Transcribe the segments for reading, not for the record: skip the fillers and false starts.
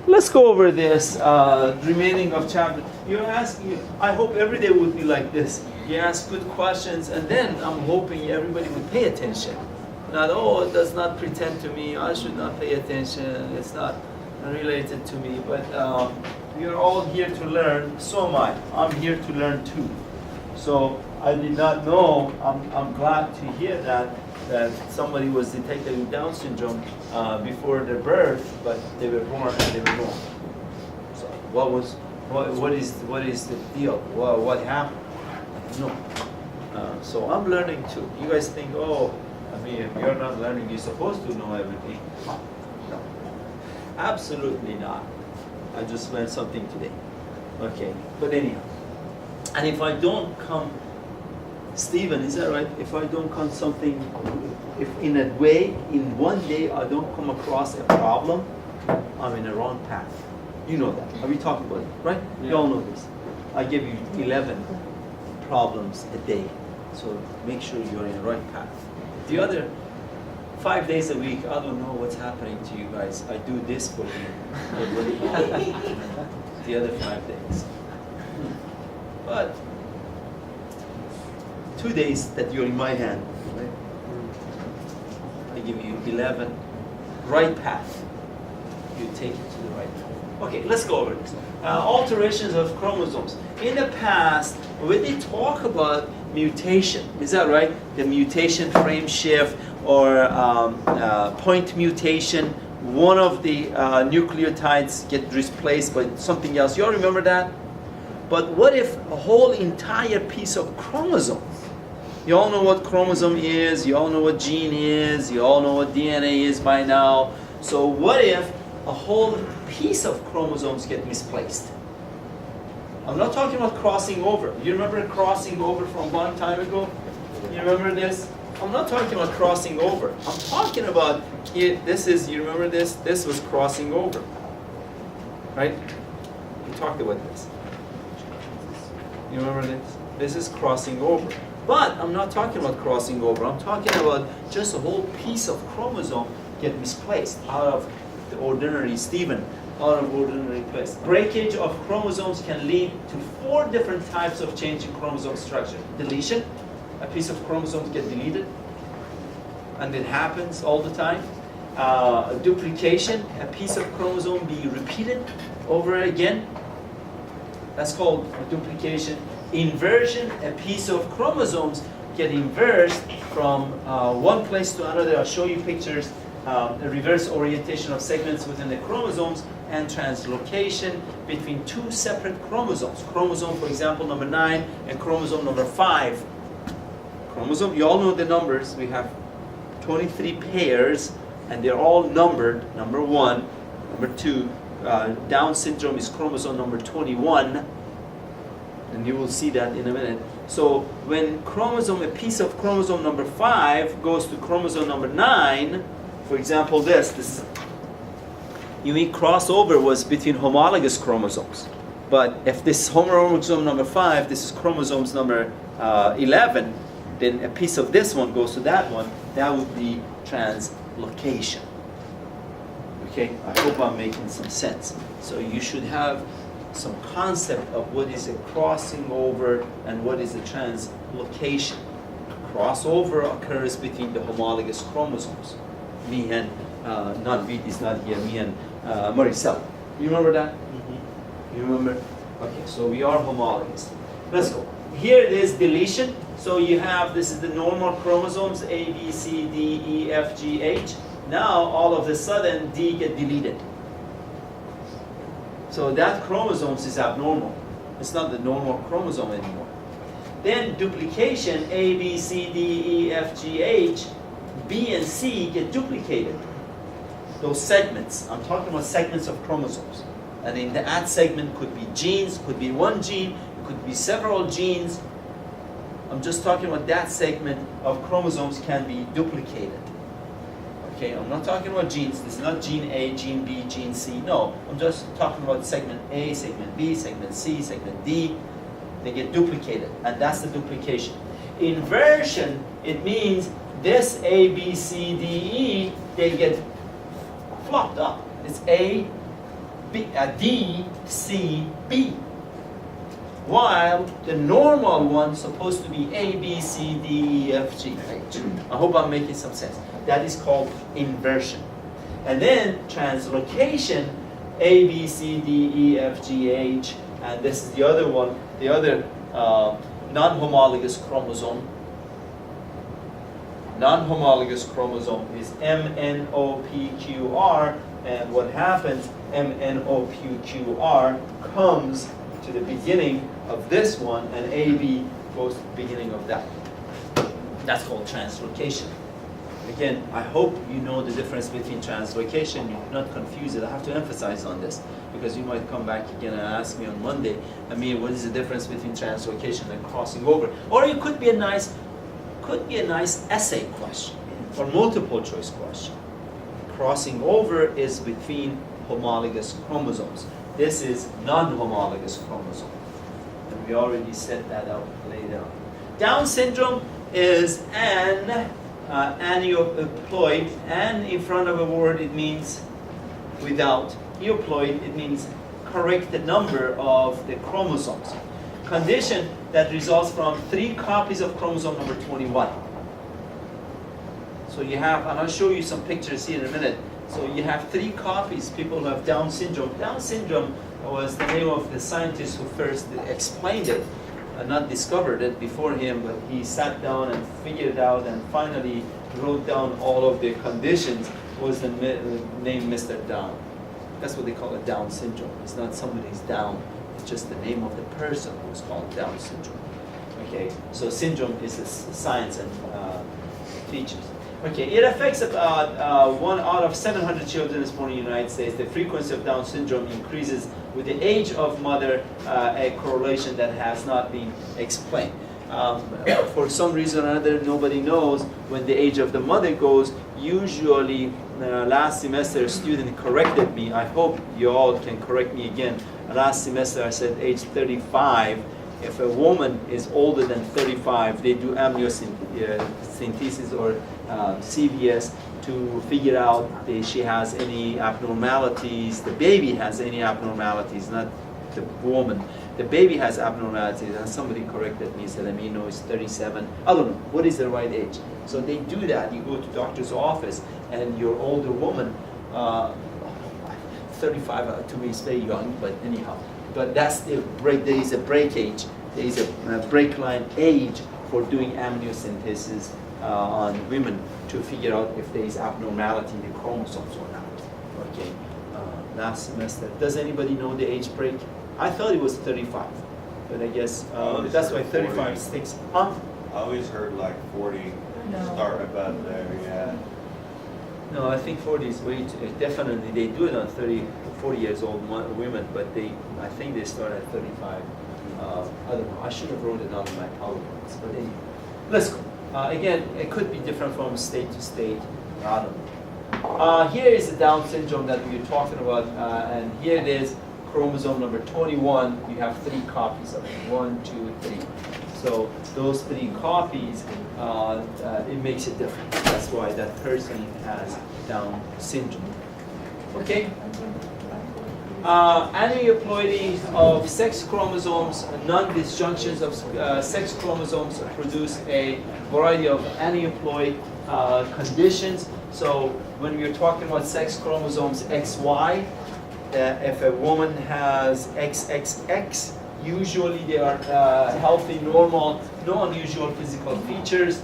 let's go over this remaining of chapter. You're asking, I hope every day would be like this. You ask good questions, and then I'm hoping everybody would pay attention. Not, oh, it does not pretend to me, I should not pay attention, it's not related to me. But you're all here to learn, so am I. I'm here to learn too. So I did not know, I'm glad to hear that somebody was detected with Down syndrome before their birth, but they were born and they were wrong. So what is the deal? What happened? No. So I'm learning too. You guys think, oh, Amir, you're not learning, you're supposed to know everything. No. Absolutely not. I just learned something today. Okay, but anyhow. And if I don't come, Stephen, is that right? If I don't come something, if in a way, in one day I don't come across a problem, I'm in the wrong path. You know that. Have we talked about it, right? Yeah. You all know this. I give you 11 problems a day. So make sure you're in the right path. The other 5 days a week, I don't know what's happening to you guys. I do this for you. The other 5 days. But 2 days that you're in my hand, right? I give you 11 right path. You take it to the right path. Okay, let's go over this. Alterations of chromosomes. In the past, when they talk about mutation, is that right? The mutation frame shift or point mutation, one of the nucleotides get replaced by something else. You all remember that? But what if a whole entire piece of chromosome? You all know what chromosome is, you all know what gene is, you all know what DNA is by now. So what if a whole piece of chromosomes get misplaced? I'm not talking about crossing over. You remember crossing over from a long time ago? You remember this? I'm not talking about crossing over. I'm talking about, this is, you remember this? This was crossing over. Right? We talked about this. You remember this? This is crossing over. But I'm not talking about crossing over. I'm talking about just a whole piece of chromosome get misplaced out of the ordinary, Stephen, out of ordinary place. Breakage of chromosomes can lead to 4 different types of change in chromosome structure. Deletion, a piece of chromosomes get deleted, and it happens all the time. Duplication, a piece of chromosome be repeated over again. That's called duplication. Inversion, a piece of chromosomes get inversed from one place to another. I'll show you pictures. The reverse orientation of segments within the chromosomes, and translocation between 2 separate chromosomes. Chromosome, for example, number 9 and chromosome number 5. Chromosome, you all know the numbers. We have 23 pairs, and they're all numbered. Number 1, number 2. Down syndrome is chromosome number 21. And you will see that in a minute. So when a piece of chromosome number 5 goes to chromosome number 9, for example, this you mean crossover was between homologous chromosomes. But if this chromosome number 5, this is chromosomes number 11, then a piece of this one goes to that one, that would be translocation. Okay, I hope I'm making some sense. So you should have some concept of what is a crossing over and what is a translocation. Crossover occurs between the homologous chromosomes. Me and, not Vit is not here, me and Maricel. You remember that? Mm-hmm. You remember? Okay, so we are homologous. Let's go. Here it is deletion. So you have, this is the normal chromosomes, A, B, C, D, E, F, G, H. Now, all of a sudden, D get deleted. So that chromosome is abnormal. It's not the normal chromosome anymore. Then duplication, A, B, C, D, E, F, G, H, B and C get duplicated. Those segments, I'm talking about segments of chromosomes. And in that segment could be genes, could be one gene, it could be several genes. I'm just talking about that segment of chromosomes can be duplicated. Okay, I'm not talking about genes. This is not gene A, gene B, gene C. No, I'm just talking about segment A, segment B, segment C, segment D. They get duplicated, and that's the duplication. Inversion, it means this A, B, C, D, E, they get flopped up. It's A, D, C, B. While the normal one is supposed to be A, B, C, D, E, F, G, H. I hope I'm making some sense. That is called inversion. And then translocation, A, B, C, D, E, F, G, H, and this is the other one, the other non-homologous chromosome. Non-homologous chromosome is MNOPQR, and what happens, MNOPQR comes to the beginning of this one, and AB goes to the beginning of that. That's called translocation. Again, I hope you know the difference between translocation. You're not confused. I have to emphasize on this because you might come back again and ask me on Monday, Amir, what is the difference between translocation and crossing over? Or it could be a nice essay question or multiple choice question. Crossing over is between homologous chromosomes. This is non-homologous chromosome. And we already set that out later on. Down syndrome is an aneuploid. An in front of a word, it means without. Euploid, it means corrected number of the chromosomes. Condition that results from 3 copies of chromosome number 21. So you have, and I'll show you some pictures here in a minute. So you have 3 copies, people who have Down syndrome. Down syndrome was the name of the scientist who first explained it, not discovered it before him, but he sat down and figured it out and finally wrote down all of the conditions, was the name Mr. Down. That's what they call it, Down syndrome. It's not somebody's down, it's just the name of the person who's called Down syndrome. Okay, so syndrome is a science and features. Okay, it affects about 1 out of 700 children is born in the United States. The frequency of Down syndrome increases with the age of mother, a correlation that has not been explained. For some reason or another, nobody knows when the age of the mother goes. Usually, last semester, a student corrected me. I hope you all can correct me again. Last semester, I said age 35. If a woman is older than 35, they do amniocentesis or CVS to figure out if she has any abnormalities, the baby has any abnormalities, not the woman. The baby has abnormalities, and somebody corrected me, said, Amir, no, it's 37. I don't know, what is the right age? So they do that. You go to doctor's office, and your older woman, 35 to me is very young, but anyhow. But that's the break. There is a break age. There is a break line age for doing amniocentesis on women to figure out if there is abnormality in the chromosomes or not. Okay. Last semester, does anybody know the age break? I thought it was 35, but I guess that's why 35 40. Sticks. Huh? I always heard like 40 start about there. Yeah. No, I think 40 is way too, definitely they do it on 40 years old women, but I think they start at 35. I don't know. I should have wrote it down in my PowerPoints, but anyway, let's go. Again, it could be different from state to state. I don't know. Here is the Down syndrome that we were talking about, and here it is, chromosome number 21. You have 3 copies of it. 1, 2, 3. So those 3 copies, it makes a difference. That's why that person has Down syndrome. Okay. Aneuploidy of sex chromosomes, non-disjunctions of sex chromosomes produce a variety of aneuploid conditions. So when we're talking about sex chromosomes XY, if a woman has XXX, usually they are healthy, normal, no unusual physical features.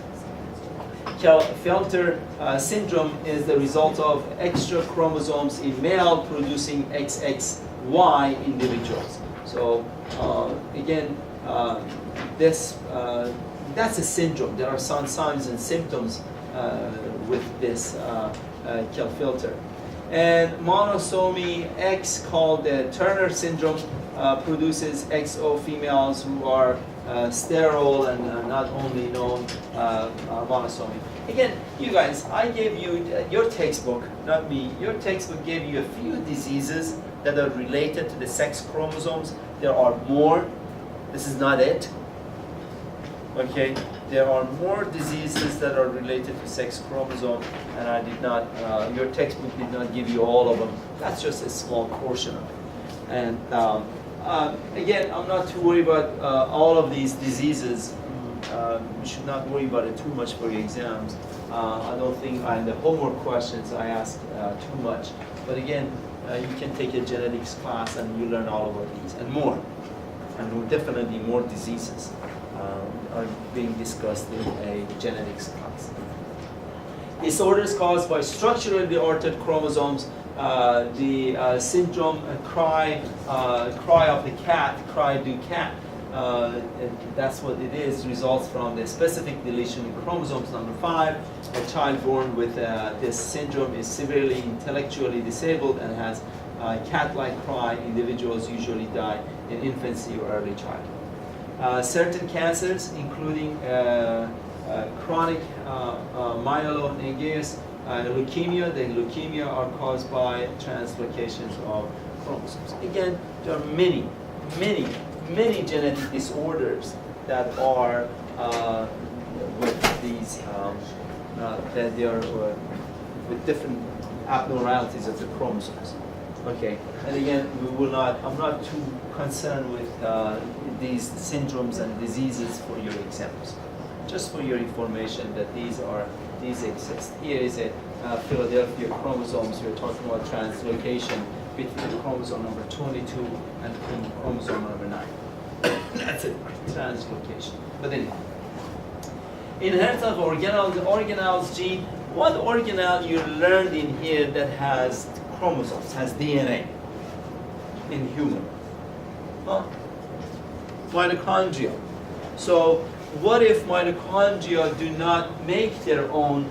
Klinefelter syndrome is the result of extra chromosomes in male producing XXY individuals. So again, that's a syndrome. There are some signs and symptoms with this Klinefelter. And monosomy X, called the Turner syndrome, produces XO females who are sterile and not only known monosomy. Again, you guys, I gave you your textbook, not me. Your textbook gave you a few diseases that are related to the sex chromosomes. There are more. This is not it. Okay, there are more diseases that are related to sex chromosome, and I did not, your textbook did not give you all of them. That's just a small portion of it. And again, I'm not too worried about all of these diseases. You should not worry about it too much for your exams. I don't think in the homework questions I ask too much. But again, you can take a genetics class and you learn all about these and more. And definitely more diseases are being discussed in a genetics class. Disorders caused by structurally altered chromosomes, the syndrome cry of the cat, cry du cat, that's what it is, results from the specific deletion in chromosomes number 5. A child born with this syndrome is severely intellectually disabled and has cat-like cry. Individuals usually die in infancy or early childhood. Certain cancers, including chronic myelonegaeous leukemia, the leukemia are caused by translocations of chromosomes. Again, there are many genetic disorders that are with these, that they are with different abnormalities of the chromosomes. Okay, and again, I'm not too concerned with these syndromes and diseases for your exams. Just for your information that these exist. Here is a Philadelphia chromosomes. We're talking about translocation between chromosome number 22 and chromosome number 9. That's it, translocation. But anyway, inheritance of organelles. The organelles gene. What organelle you learned in here that has chromosomes, has DNA in human? Huh? Mitochondria. So what if mitochondria do not make their own,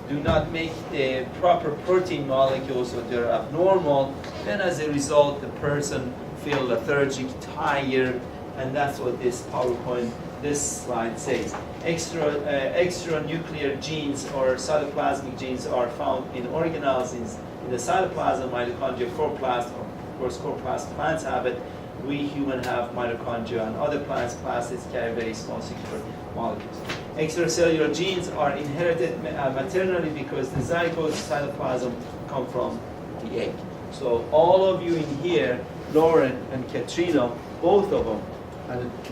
do not make the proper protein molecules, or they're abnormal? Then as a result, the person feel lethargic, tired, and that's what this PowerPoint, this slide says. Extranuclear genes or cytoplasmic genes are found in organelles in the cytoplasm, mitochondria, chloroplast. Of course, chloroplast plants have it. We humans have mitochondria, and other plants, plastids, carry very small secure molecules. Extracellular genes are inherited maternally because the zygote cytoplasm come from the egg. So all of you in here, Lauren and Katrina, both of them,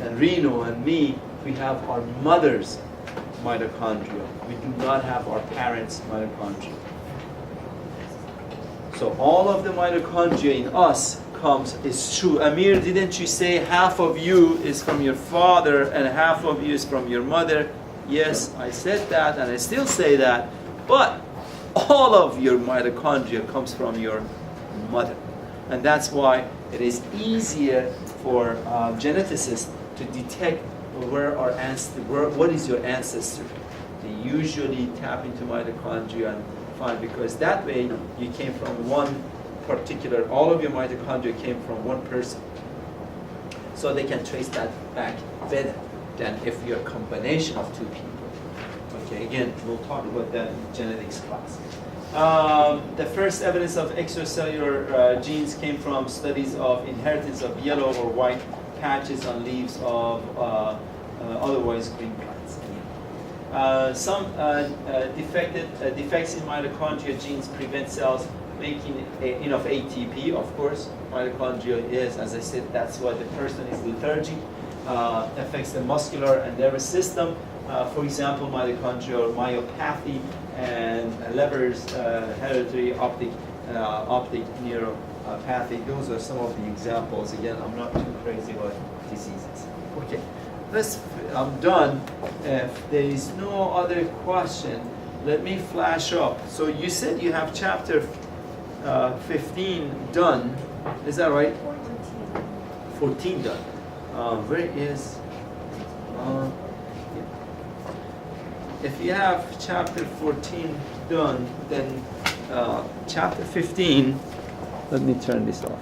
and Reno and me, we have our mother's mitochondria. We do not have our parents' mitochondria. So all of the mitochondria in us is true. Amir, didn't you say half of you is from your father and half of you is from your mother? Yes, I said that and I still say that, but all of your mitochondria comes from your mother. And that's why it is easier for geneticists to detect what is your ancestry. They usually tap into mitochondria and find, because that way you came from one particular, all of your mitochondria came from one person. So they can trace that back better than if you're a combination of two people. Okay, again, we'll talk about that in genetics class. The first evidence of extracellular genes came from studies of inheritance of yellow or white patches on leaves of otherwise green plants. Some defects in mitochondria genes prevent cells making enough ATP. Of course, mitochondria is, as I said, that's why the person is lethargic. Affects the muscular and nervous system. For example, mitochondrial myopathy and Leber's hereditary optic neuropathy. Those are some of the examples. Again, I'm not too crazy about diseases. Okay, I'm done. If there is no other question, let me flash up. So you said you have chapter 15 done. Is that right? 14 done. Where is? If you have chapter 14 done, then chapter 15. Let me turn this off.